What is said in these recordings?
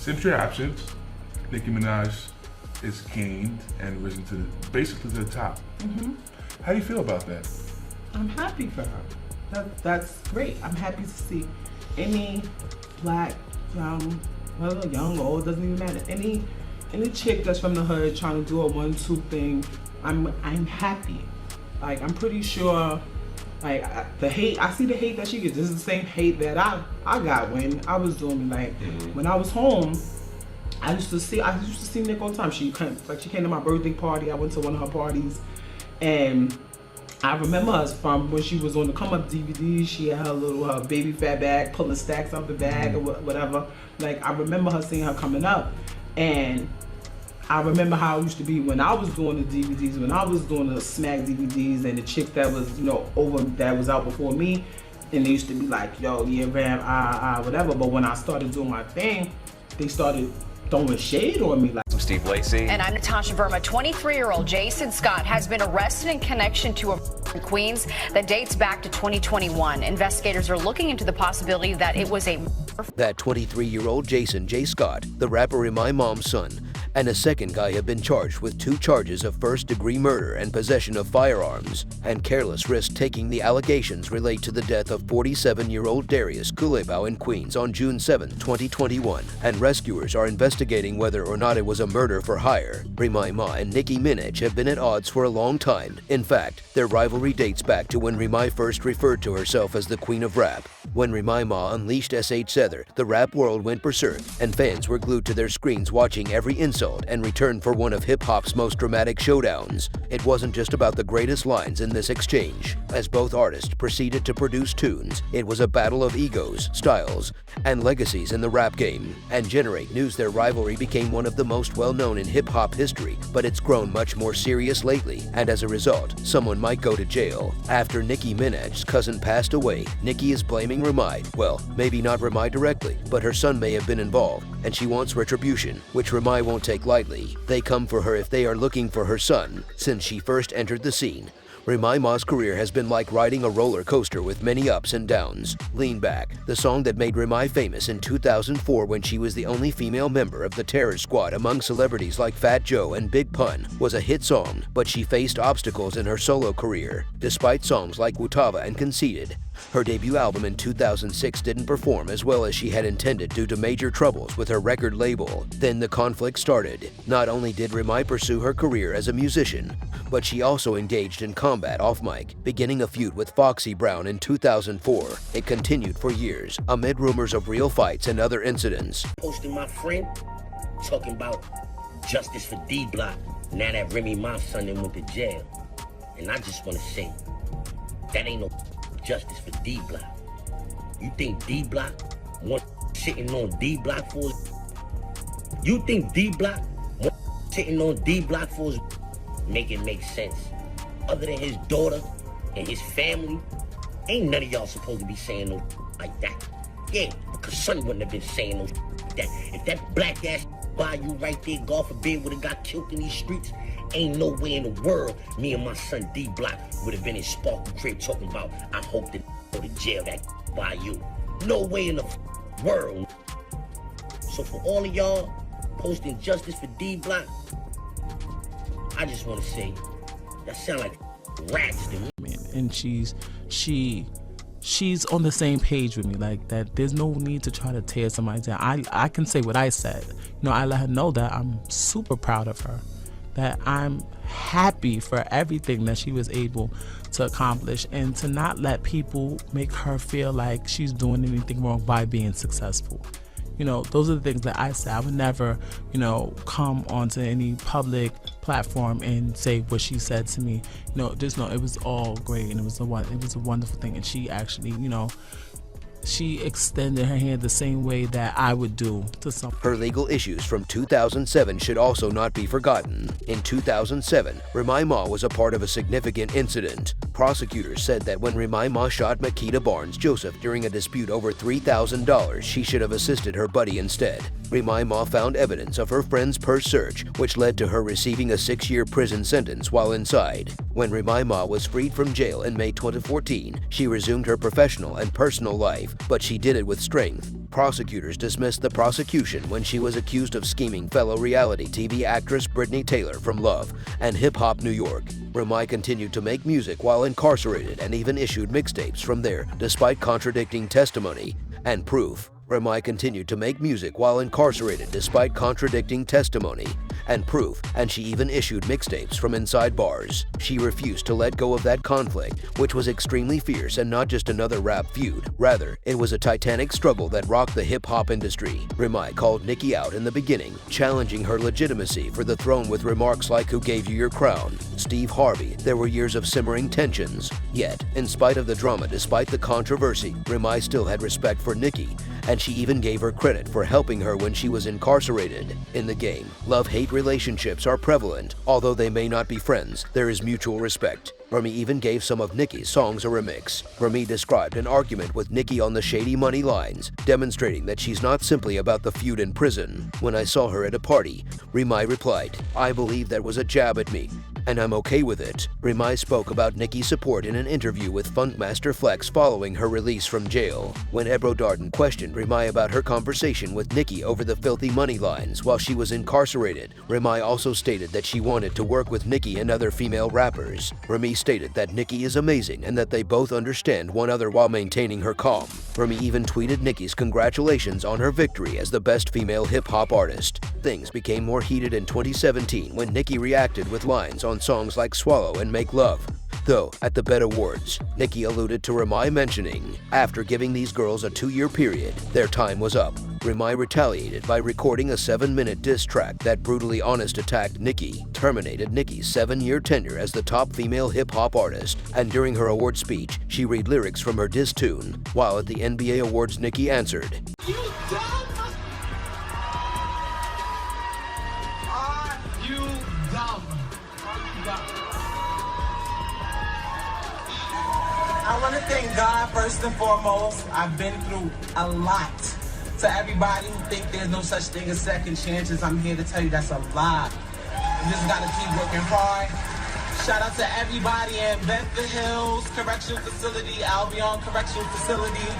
Since your absence, Nicki Minaj is gained and risen to basically to the top. How do you feel about that? I'm happy for her. That's great. I'm happy to see any black, whether young or old, doesn't even matter. Any chick that's from the hood trying to do a 1-2 thing, I'm happy. Like, I'm pretty sure, like, the hate, I see the hate that she gets. This is the same hate that I got when I was doing, like, when I was home. I used to see Nick all the time. She came to my birthday party. I went to one of her parties, and I remember her from when she was on the Come Up DVD. She had her little baby fat bag, pulling stacks out the bag or whatever. Like, I remember her seeing her coming up, and I remember how it used to be when I was doing the DVDs, when I was doing the Smack DVDs, and the chick that was, that was out before me, and they used to be like, yo, yeah, Ram, whatever. But when I started doing my thing, they started throwing shade on me. I'm Steve Lacey. And I'm Natasha Verma. 23-year-old Jason Scott has been arrested in connection to a in Queens that dates back to 2021. Investigators are looking into the possibility that it was a... That 23-year-old Jason J. Scott, the rapper Remi Ma's son, and a second guy have been charged with 2 charges of first-degree murder and possession of firearms, and careless risk-taking. The allegations relate to the death of 47-year-old Darius Kulebau in Queens on June 7, 2021, and rescuers are investigating whether or not it was a murder for hire. Remy Ma and Nicki Minaj have been at odds for a long time. In fact, their rivalry dates back to when Remi first referred to herself as the Queen of Rap. When Remy Ma unleashed ShETHER, the rap world went berserk, and fans were glued to their screens watching every insult and return for one of hip-hop's most dramatic showdowns. It wasn't just about the greatest lines in this exchange. As both artists proceeded to produce tunes, it was a battle of egos, styles, and legacies in the rap game. And generate news, their rivalry became one of the most well-known in hip-hop history, but it's grown much more serious lately, and as a result, someone might go to jail. After Nicki Minaj's cousin passed away, Nicki is blaming Remi. Well, maybe not Remi directly, but her son may have been involved, and she wants retribution, which Remi won't take lightly. They come for her if they are looking for her son. Since she first entered the scene, Remy Ma's career has been like riding a roller coaster with many ups and downs. Lean Back, the song that made Remi famous in 2004 when she was the only female member of the Terror Squad among celebrities like Fat Joe and Big Pun, was a hit song, but she faced obstacles in her solo career. Despite songs like Wutava and Conceited, her debut album in 2006 didn't perform as well as she had intended due to major troubles with her record label. Then the conflict started. Not only did Remi pursue her career as a musician, but she also engaged in combat off-mic, beginning a feud with Foxy Brown in 2004. It continued for years, amid rumors of real fights and other incidents. Posting my friend, talking about justice for D-Block, now that Remy Ma son went to jail. And I just want to say, that ain't no justice for D-Block. You think D-Block want sitting on D-Block for his... You think D-Block want sitting on D-Block for his... Make it make sense. Other than his daughter and his family, ain't none of y'all supposed to be saying no like that. Yeah, because son wouldn't have been saying no like that. If that black ass by you right there, God forbid, would have got killed in these streets, ain't no way in the world me and my son D-Block would have been in Sparkle Crib talking about, I hope that go to jail, that by you. No way in the world. So for all of y'all posting justice for D-Block, I just want to say, that sound like rats to me. And she's on the same page with me, like that. There's no need to try to tear somebody down. I can say what I said. I let her know that I'm super proud of her, that I'm happy for everything that she was able to accomplish, and to not let people make her feel like she's doing anything wrong by being successful. Those are the things that I say. I would never, come onto any public platform and say what she said to me. Just know it was all great, and it was a wonderful thing. And she actually, she extended her hand the same way that I would do to someone. Her legal issues from 2007 should also not be forgotten. In 2007, Remy Ma was a part of a significant incident. Prosecutors said that when Remy Ma shot Makita Barnes Joseph during a dispute over $3,000, she should have assisted her buddy instead. Remy Ma found evidence of her friend's purse search, which led to her receiving a 6-year prison sentence while inside. When Remy Ma was freed from jail in May 2014, she resumed her professional and personal life, but she did it with strength. Prosecutors dismissed the prosecution when she was accused of scheming fellow reality TV actress Brittany Taylor from Love and Hip Hop New York. Remi continued to make music while incarcerated and even issued mixtapes from there, despite contradicting testimony and proof. Remi continued to make music while incarcerated despite contradicting testimony and proof, and she even issued mixtapes from inside bars. She refused to let go of that conflict, which was extremely fierce and not just another rap feud. Rather, it was a titanic struggle that rocked the hip-hop industry. Remi called Nicki out in the beginning, challenging her legitimacy for the throne with remarks like "Who gave you your crown?" Steve Harvey. There were years of simmering tensions. Yet, in spite of the drama, despite the controversy, Remi still had respect for Nicki, and she even gave her credit for helping her when she was incarcerated. In the game, love-hate relationships are prevalent. Although they may not be friends, there is mutual respect. Remi even gave some of Nicki's songs a remix. Remi described an argument with Nicki on the Shady Money lines, demonstrating that she's not simply about the feud in prison. When I saw her at a party, Remi replied, "I believe that was a jab at me, and I'm okay with it." Remi spoke about Nicki's support in an interview with Funkmaster Flex following her release from jail. When Ebro Darden questioned Remi about her conversation with Nicki over the filthy money lines while she was incarcerated, Remi also stated that she wanted to work with Nicki and other female rappers. Remi stated that Nicki is amazing and that they both understand one another while maintaining her calm. Remi even tweeted Nicki's congratulations on her victory as the best female hip-hop artist. Things became more heated in 2017 when Nicki reacted with lines on songs like Swallow and Make Love. Though, at the BET Awards, Nicki alluded to Remi mentioning, after giving these girls a 2-year period, their time was up. Remi retaliated by recording a 7-minute diss track that brutally honest attacked Nicki, terminated Nicki's 7-year tenure as the top female hip-hop artist, and during her award speech, she read lyrics from her diss tune. While at the NBA Awards, Nicki answered, You dumb! Are you dumb? I want to thank God first and foremost. I've been through a lot. To everybody who think there's no such thing as second chances, I'm here to tell you that's a lie. You just gotta keep working hard. Shout out to everybody in Bedford Hills Correctional Facility, Albion Correctional Facility.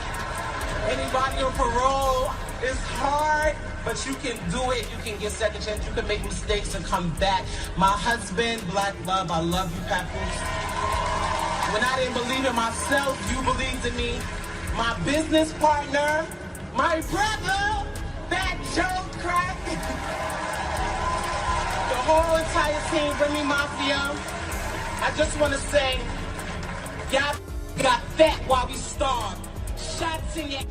Anybody on parole, it's hard, but you can do it. You can get second chance. You can make mistakes and come back. My husband, Black Love, I love you, Papoose. When I didn't believe in myself, you believed in me. My business partner, my brother, that Joe Crack. The whole entire team, Remy Mafia. I just want to say, y'all got fat while we starved. Shots in your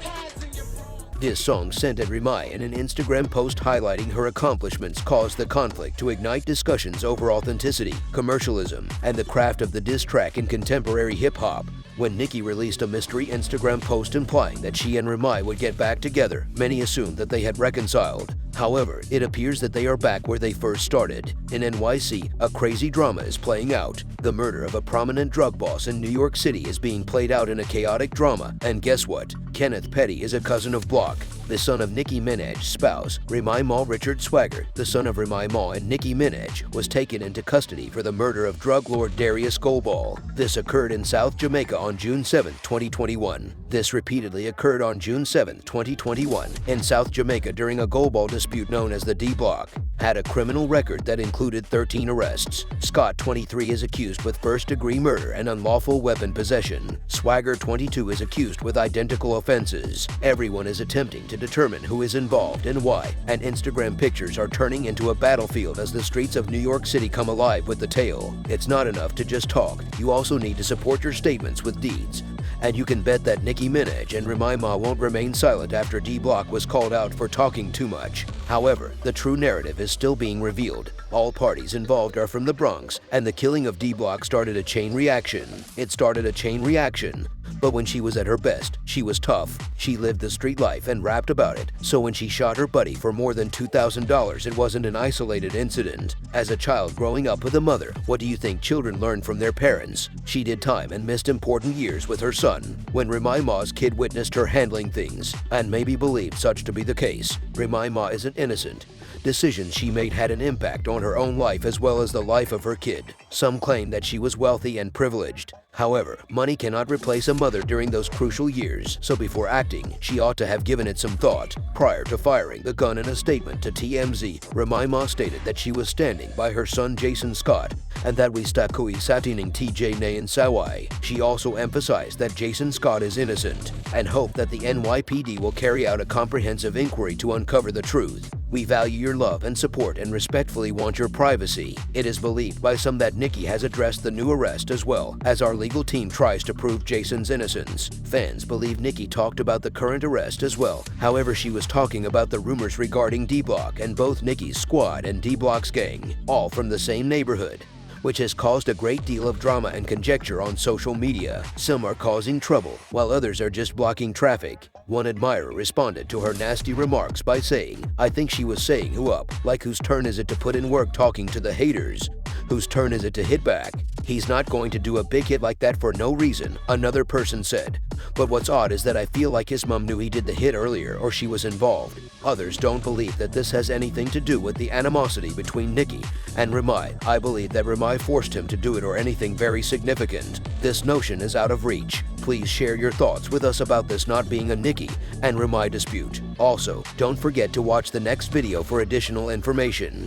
pads in your bra. This song sent at Remi in an Instagram post highlighting her accomplishments caused the conflict to ignite discussions over authenticity, commercialism, and the craft of the diss track in contemporary hip-hop. When Nicki released a mystery Instagram post implying that she and Remi would get back together, many assumed that they had reconciled. However, it appears that they are back where they first started. In NYC, a crazy drama is playing out. The murder of a prominent drug boss in New York City is being played out in a chaotic drama, and guess what? Kenneth Petty is a cousin of Block, the son of Nicki Minaj's spouse. Remi Ma Richard Swagger, the son of Remi Ma and Nicki Minaj, was taken into custody for the murder of drug lord Darius Goldball. This occurred in South Jamaica on June 7, 2021. This repeatedly occurred on June 7, 2021, in South Jamaica during a Goldball dispute known as the D Block. Had a criminal record that included 13 arrests. Scott, 23, is accused with first-degree murder and unlawful weapon possession. Swagger, 22, is accused with identical offenses. Everyone is attempting to determine who is involved and why, and Instagram pictures are turning into a battlefield as the streets of New York City come alive with the tale. It's not enough to just talk. You also need to support your statements with deeds. And you can bet that Nicki Minaj and Remi Ma won't remain silent after D Block was called out for talking too much. However, the true narrative is still being revealed. All parties involved are from the Bronx, and the killing of D Block started a chain reaction. It started a chain reaction. But when she was at her best, she was tough. She lived the street life and rapped about it. So when she shot her buddy for more than $2,000, it wasn't an isolated incident. As a child growing up with a mother, what do you think children learn from their parents? She did time and missed important years with her son. When Remi Ma's kid witnessed her handling things, and maybe believed such to be the case, Remi Ma isn't innocent. Decisions she made had an impact on her own life as well as the life of her kid. Some claim that she was wealthy and privileged. However, money cannot replace a mother during those crucial years, so before acting, she ought to have given it some thought. Prior to firing the gun, in a statement to TMZ, Remy Ma stated that she was standing by her son Jason Scott and that we stakui sa tining TJ na sawai. She also emphasized that Jason Scott is innocent and hoped that the NYPD will carry out a comprehensive inquiry to uncover the truth. We value your love and support and respectfully want your privacy. It is believed by some that Nicki has addressed the new arrest as well, as our legal team tries to prove Jason's innocence. Fans believe Nicki talked about the current arrest as well. However, she was talking about the rumors regarding D-Block and both Nicki's squad and D-Block's gang, all from the same neighborhood, which has caused a great deal of drama and conjecture on social media. Some are causing trouble, while others are just blocking traffic. One admirer responded to her nasty remarks by saying, "I think she was saying who up, like whose turn is it to put in work talking to the haters? Whose turn is it to hit back? He's not going to do a big hit like that for no reason," another person said. "But what's odd is that I feel like his mom knew he did the hit earlier or she was involved." Others don't believe that this has anything to do with the animosity between Nicki and Remi. I believe that Remi forced him to do it or anything very significant. This notion is out of reach. Please share your thoughts with us about this not being a Nicki and Remi dispute. Also, don't forget to watch the next video for additional information.